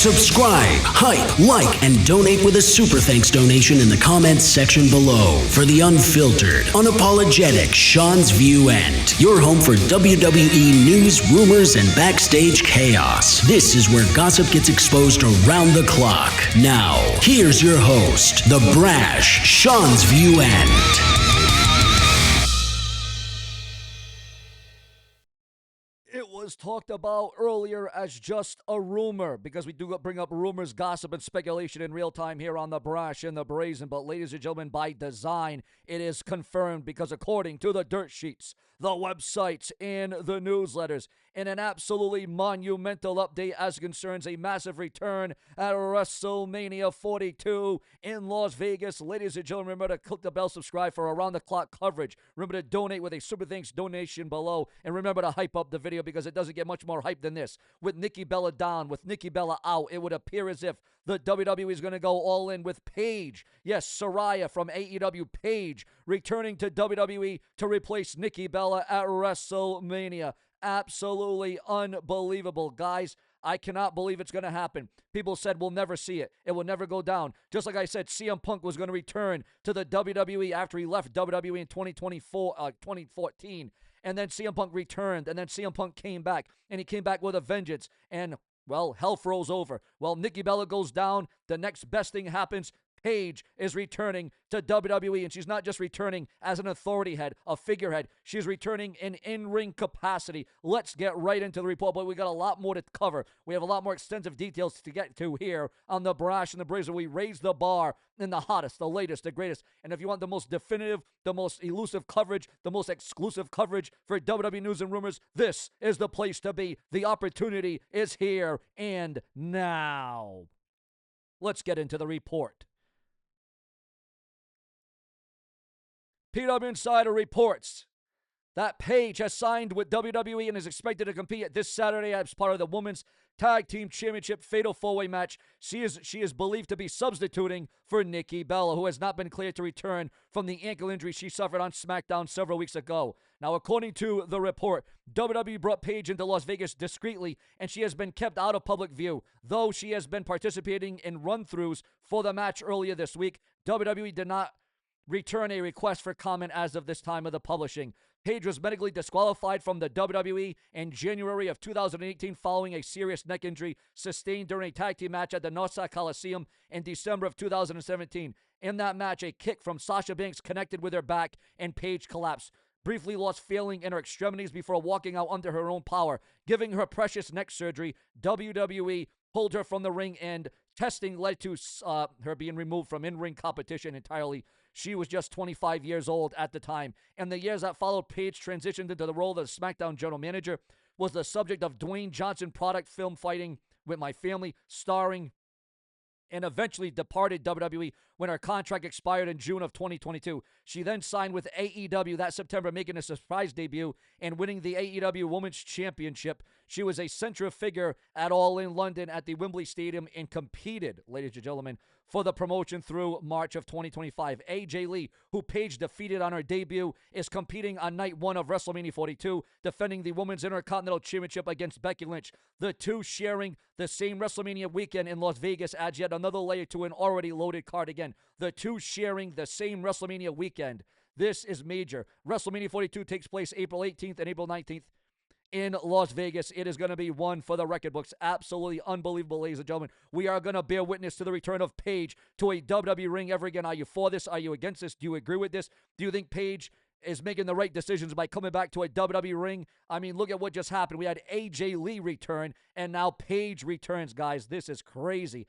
Subscribe, hype, like, and donate with a super thanks donation in the comments section below for the unfiltered, unapologetic SeanzViewEnt, your home for WWE news, rumors, and backstage chaos. This is where gossip gets exposed around the clock. Now, here's your host, the brash SeanzViewEnt. It was talked about earlier as just a rumor because we do bring up rumors, gossip, and speculation in real time here on the Brash and the Brazen. But ladies and gentlemen, by design, it is confirmed because according to the dirt sheets, the websites, and the newsletters, in an absolutely monumental update as concerns a massive return at WrestleMania 42 in Las Vegas. Ladies and gentlemen, remember to click the bell, subscribe for around-the-clock coverage. Remember to donate with a super thanks donation below. And remember to hype up the video because it doesn't get much more hype than this. With Nikki Bella down, with Nikki Bella out, it would appear as if the WWE is going to go all in with Paige. Yes, Saraya from AEW, Paige, returning to WWE to replace Nikki Bella at WrestleMania. Absolutely unbelievable, guys. I cannot believe it's going to happen. People said we'll never see it. It will never go down. Just like I said, CM Punk was going to return to the WWE after he left WWE in 2014. And then CM Punk returned, and then CM Punk came back, and he came back with a vengeance. And, well, hell froze over. Well, Nikki Bella goes down. The next best thing happens. Paige is returning to WWE, and she's not just returning as an authority head, a figurehead. She's returning in ring capacity. Let's get right into the report, but we got a lot more to cover. We have a lot more extensive details to get to here on the Brash and the Brazen. We raise the bar in the hottest, the latest, the greatest. And if you want the most definitive, the most elusive coverage, the most exclusive coverage for WWE News and Rumors, this is the place to be. The opportunity is here and now. Let's get into the report. PW Insider reports that Paige has signed with WWE and is expected to compete this Saturday as part of the Women's Tag Team Championship Fatal 4-Way match. She is believed to be substituting for Nikki Bella, who has not been cleared to return from the ankle injury she suffered on SmackDown several weeks ago. Now, according to the report, WWE brought Paige into Las Vegas discreetly, and she has been kept out of public view. Though she has been participating in run-throughs for the match earlier this week, WWE did not return a request for comment as of this time of the publishing. Paige was medically disqualified from the WWE in January of 2018 following a serious neck injury sustained during a tag team match at the Nassau Coliseum in December of 2017. In that match, a kick from Sasha Banks connected with her back and Paige collapsed, briefly lost feeling in her extremities before walking out under her own power. Giving her precious neck surgery, WWE pulled her from the ring and testing led to her being removed from in-ring competition entirely. She was just 25 years old at the time. And the years that followed, Paige transitioned into the role of the SmackDown general manager, was the subject of Dwayne Johnson product film Fighting with My Family, starring, and eventually departed WWE when her contract expired in June of 2022. She then signed with AEW that September, making a surprise debut and winning the AEW Women's Championship. She was a central figure at All In London at the Wembley Stadium and competed, ladies and gentlemen, for the promotion through March of 2025. AJ Lee, who Paige defeated on her debut, is competing on night one of WrestleMania 42, defending the Women's Intercontinental Championship against Becky Lynch. The two sharing the same WrestleMania weekend in Las Vegas adds yet another layer to an already loaded card again. The two sharing the same WrestleMania weekend. This is major. WrestleMania 42 takes place April 18th and April 19th. In Las Vegas. It is going to be one for the record books. Absolutely unbelievable, ladies and gentlemen. We are going to bear witness to the return of Paige to a WWE ring ever again. Are you for this? Are you against this? Do you agree with this? Do you think Paige is making the right decisions by coming back to a WWE ring? I mean, look at what just happened. We had AJ Lee return, and now Paige returns, guys. This is crazy.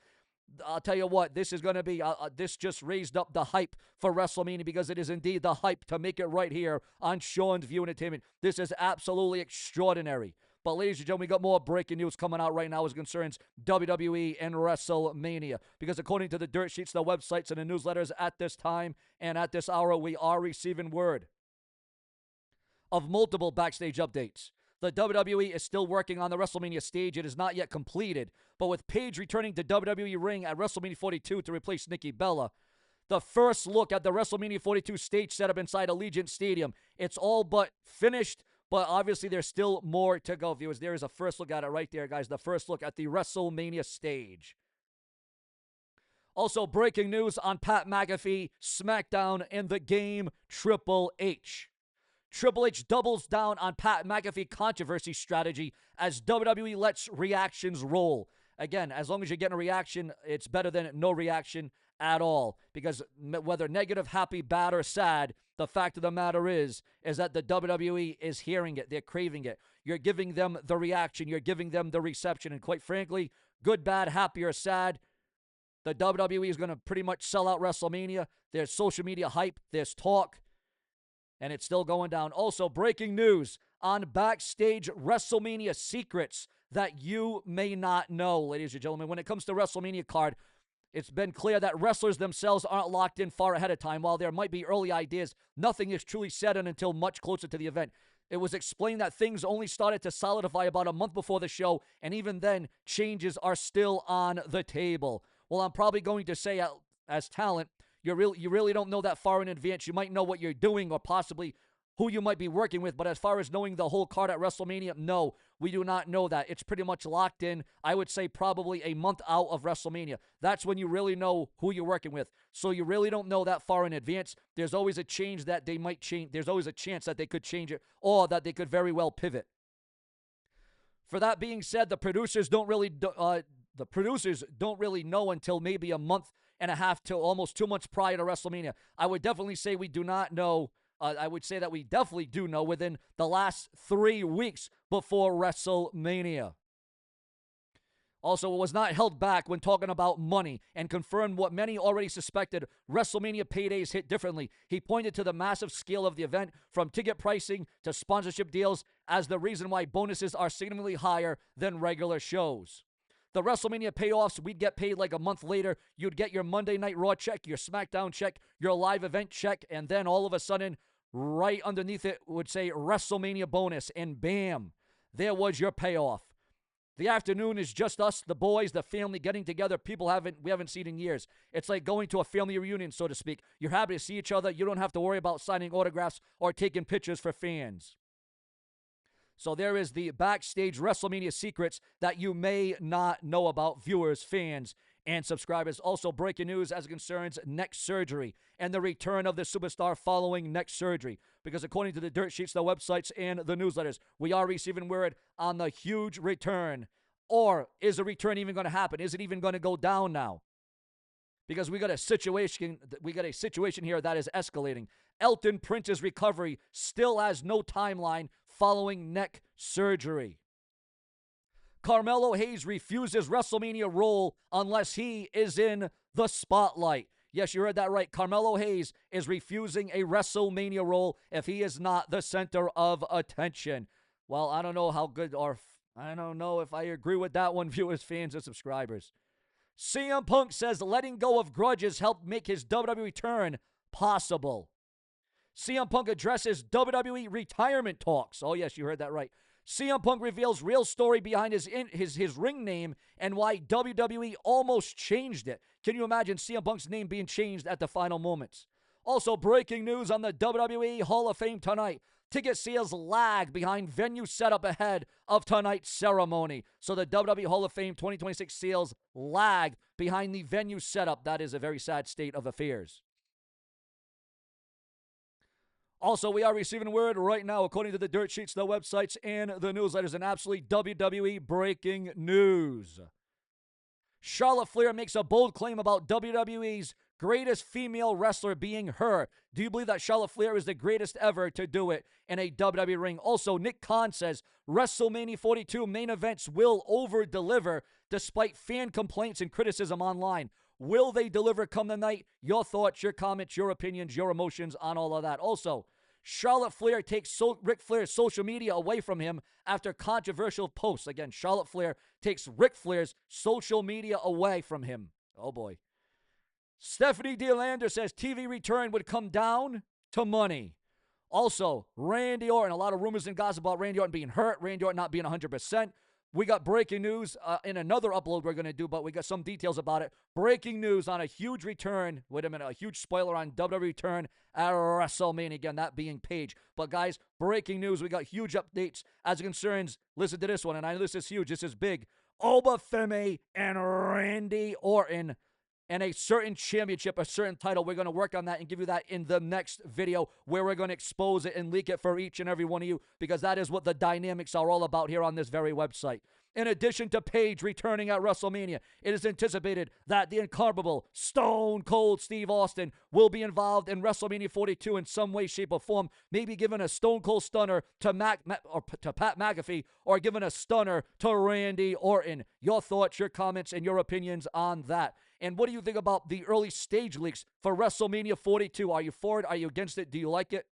I'll tell you what, this is going to be, this just raised up the hype for WrestleMania because it is indeed the hype to make it right here on Sean's View Entertainment. This is absolutely extraordinary. But ladies and gentlemen, we got more breaking news coming out right now as concerns WWE and WrestleMania. Because according to the dirt sheets, the websites, and the newsletters at this time and at this hour, we are receiving word of multiple backstage updates. The WWE is still working on the WrestleMania stage. It is not yet completed. But with Paige returning to WWE ring at WrestleMania 42 to replace Nikki Bella, the first look at the WrestleMania 42 stage setup inside Allegiant Stadium, it's all but finished But obviously, there's still more to go, viewers. There is a first look at it right there, guys. The first look at the WrestleMania stage. Also, breaking news on Pat McAfee, SmackDown, and the game Triple H. Triple H doubles down on Pat McAfee controversy strategy as WWE lets reactions roll. Again, as long as you're getting a reaction, it's better than no reaction at all. Because whether negative, happy, bad, or sad, the fact of the matter is that the WWE is hearing it. They're craving it. You're giving them the reaction. You're giving them the reception. And quite frankly, good, bad, happy, or sad, the WWE is going to pretty much sell out WrestleMania. There's social media hype. There's talk. And it's still going down. Also, breaking news on backstage WrestleMania secrets that you may not know, ladies and gentlemen. When it comes to WrestleMania card, it's been clear that wrestlers themselves aren't locked in far ahead of time. While there might be early ideas, nothing is truly set in until much closer to the event. It was explained that things only started to solidify about a month before the show, and even then, changes are still on the table. Well, I'm probably going to say, as talent, you really don't know that far in advance. You might know what you're doing or possibly who you might be working with, but as far as knowing the whole card at WrestleMania, no, we do not know that. It's pretty much locked in, I would say probably a month out of WrestleMania. That's when you really know who you're working with. So you really don't know that far in advance. There's always a change that they might change. There's always a chance that they could change it or that they could very well pivot. For that being said, the producers don't really know until maybe a month and a half to almost 2 months prior to WrestleMania. I would definitely say we do not know. I would say that we definitely do know within the last 3 weeks before WrestleMania. Also, it was not held back when talking about money and confirmed what many already suspected. WrestleMania paydays hit differently. He pointed to the massive scale of the event, from ticket pricing to sponsorship deals, as the reason why bonuses are significantly higher than regular shows. The WrestleMania payoffs, we'd get paid like a month later. You'd get your Monday Night Raw check, your SmackDown check, your live event check, and then all of a sudden, right underneath it would say WrestleMania bonus, and bam, there was your payoff. The afternoon is just us, the boys, the family getting together. People we haven't seen in years. It's like going to a family reunion, so to speak. You're happy to see each other. You don't have to worry about signing autographs or taking pictures for fans. So there is the backstage WrestleMania secrets that you may not know about, viewers, fans, and subscribers. Also, breaking news as it concerns neck surgery and the return of the superstar following neck surgery. Because according to the dirt sheets, the websites, and the newsletters, we are receiving word on the huge return. Or is the return even going to happen? Is it even going to go down now? Because we got a situation here that is escalating. Elton Prince's recovery still has no timeline following neck surgery. Carmelo Hayes refuses WrestleMania role unless he is in the spotlight. Yes, you heard that right. Carmelo Hayes is refusing a WrestleMania role if he is not the center of attention. Well, I don't know how good, or I don't know if I agree with that one, viewers, fans, and subscribers. CM Punk says letting go of grudges helped make his WWE return possible. CM Punk addresses WWE retirement talks. Oh, yes, you heard that right. CM Punk reveals real story behind his ring name and why WWE almost changed it. Can you imagine CM Punk's name being changed at the final moments? Also, breaking news on the WWE Hall of Fame tonight. Ticket sales lag behind venue setup ahead of tonight's ceremony. So the WWE Hall of Fame 2026 sales lag behind the venue setup. That is a very sad state of affairs. Also, we are receiving word right now, according to the dirt sheets, the websites, and the newsletters, and absolutely WWE breaking news. Charlotte Flair makes a bold claim about WWE's greatest female wrestler being her. Do you believe that Charlotte Flair is the greatest ever to do it in a WWE ring? Also, Nick Khan says WrestleMania 42 main events will over-deliver despite fan complaints and criticism online. Will they deliver come the night? Your thoughts, your comments, your opinions, your emotions on all of that. Also, Charlotte Flair takes Ric Flair's social media away from him after controversial posts. Again, Charlotte Flair takes Ric Flair's social media away from him. Oh, boy. Stephanie DeLander says TV return would come down to money. Also, Randy Orton, a lot of rumors and gossip about Randy Orton being hurt, Randy Orton not being 100%. We got breaking news in another upload we're going to do, but we got some details about it. Breaking news on a huge return. Wait a minute, a huge spoiler on WWE return at WrestleMania. Again, that being Paige. But guys, breaking news. We got huge updates as it concerns. Listen to this one, and I know this is huge. This is big. Obafemi and Randy Orton and a certain championship, a certain title. We're going to work on that and give you that in the next video where we're going to expose it and leak it for each and every one of you, because that is what the dynamics are all about here on this very website. In addition to Paige returning at WrestleMania, it is anticipated that the incomparable Stone Cold Steve Austin will be involved in WrestleMania 42 in some way, shape, or form, maybe giving a Stone Cold Stunner to Pat McAfee, or giving a stunner to Randy Orton. Your thoughts, your comments, and your opinions on that. And what do you think about the early stage leaks for WrestleMania 42? Are you for it? Are you against it? Do you like it?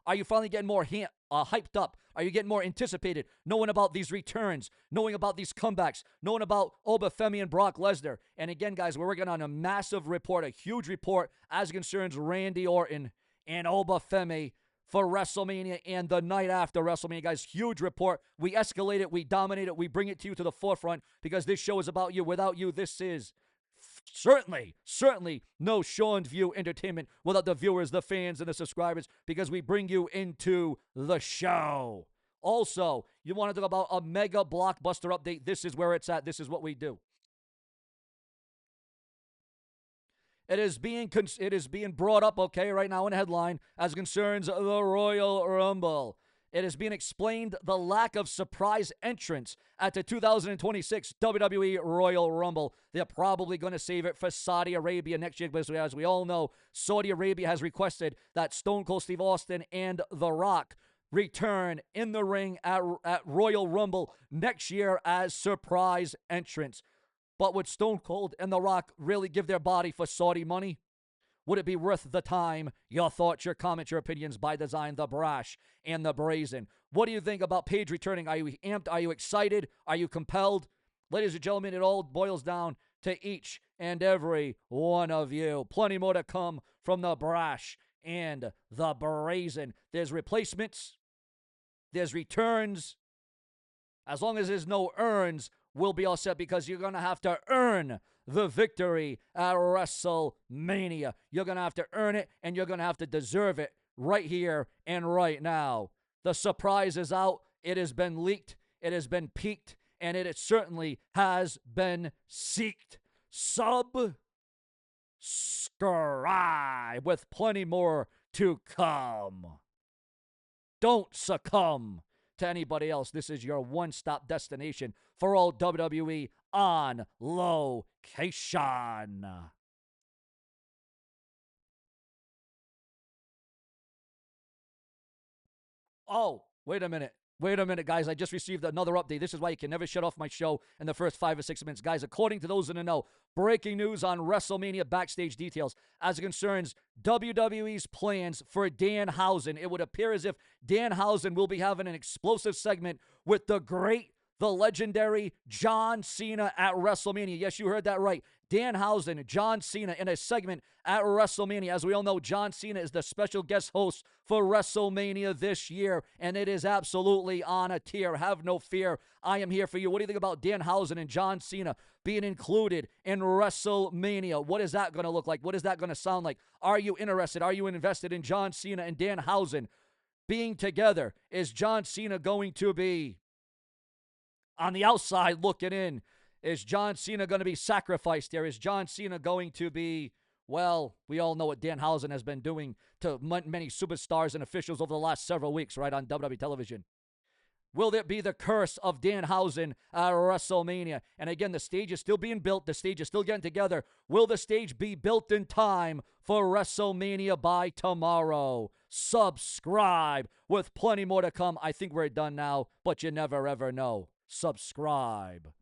Are you finally getting more hyped up? Are you getting more anticipated, knowing about these returns, knowing about these comebacks, knowing about Obafemi and Brock Lesnar? And again, guys, we're working on a massive report, a huge report as it concerns Randy Orton and Obafemi for WrestleMania and the night after WrestleMania. Guys, huge report. We escalate it, we dominate it, we bring it to you to the forefront, because this show is about you. Without you, this is certainly no Sean's View Entertainment without the viewers, the fans, and the subscribers, because we bring you into the show. Also, you want to talk about a mega blockbuster update? This is where it's at. This is what we do. It is being brought up, okay, right now in the headline as concerns the Royal Rumble. It is being explained the lack of surprise entrance at the 2026 WWE Royal Rumble. They're probably going to save it for Saudi Arabia next year, because as we all know, Saudi Arabia has requested that Stone Cold Steve Austin and The Rock return in the ring at Royal Rumble next year as surprise entrants. But would Stone Cold and The Rock really give their body for Saudi money? Would it be worth the time? Your thoughts, your comments, your opinions by design, the brash and the brazen. What do you think about Paige returning? Are you amped? Are you excited? Are you compelled? Ladies and gentlemen, it all boils down to each and every one of you. Plenty more to come from the brash and the brazen. There's replacements. There's returns. As long as there's no earns, we'll be all set, because you're going to have to earn the victory at WrestleMania. You're going to have to earn it, and you're going to have to deserve it right here and right now. The surprise is out. It has been leaked. It has been peaked, and it certainly has been seeked. Subscribe with plenty more to come. Don't succumb to anybody else. This is your one-stop destination for all WWE on location. Oh, wait a minute. Wait a minute, guys. I just received another update. This is why you can never shut off my show in the first 5 or 6 minutes. Guys, according to those in the know, breaking news on WrestleMania backstage details as it concerns WWE's plans for Danhausen. It would appear as if Danhausen will be having an explosive segment with the legendary John Cena at WrestleMania. Yes, you heard that right. Danhausen, John Cena in a segment at WrestleMania. As we all know, John Cena is the special guest host for WrestleMania this year, and it is absolutely on a tier. Have no fear. I am here for you. What do you think about Danhausen and John Cena being included in WrestleMania? What is that going to look like? What is that going to sound like? Are you interested? Are you invested in John Cena and Danhausen being together? Is John Cena going to be on the outside looking in? Is John Cena going to be sacrificed there? Is John Cena going to be, well, we all know what Danhausen has been doing to many superstars and officials over the last several weeks, right, on WWE television. Will there be the curse of Danhausen at WrestleMania? And again, the stage is still being built. The stage is still getting together. Will the stage be built in time for WrestleMania by tomorrow? Subscribe with plenty more to come. I think we're done now, but you never ever know. Subscribe.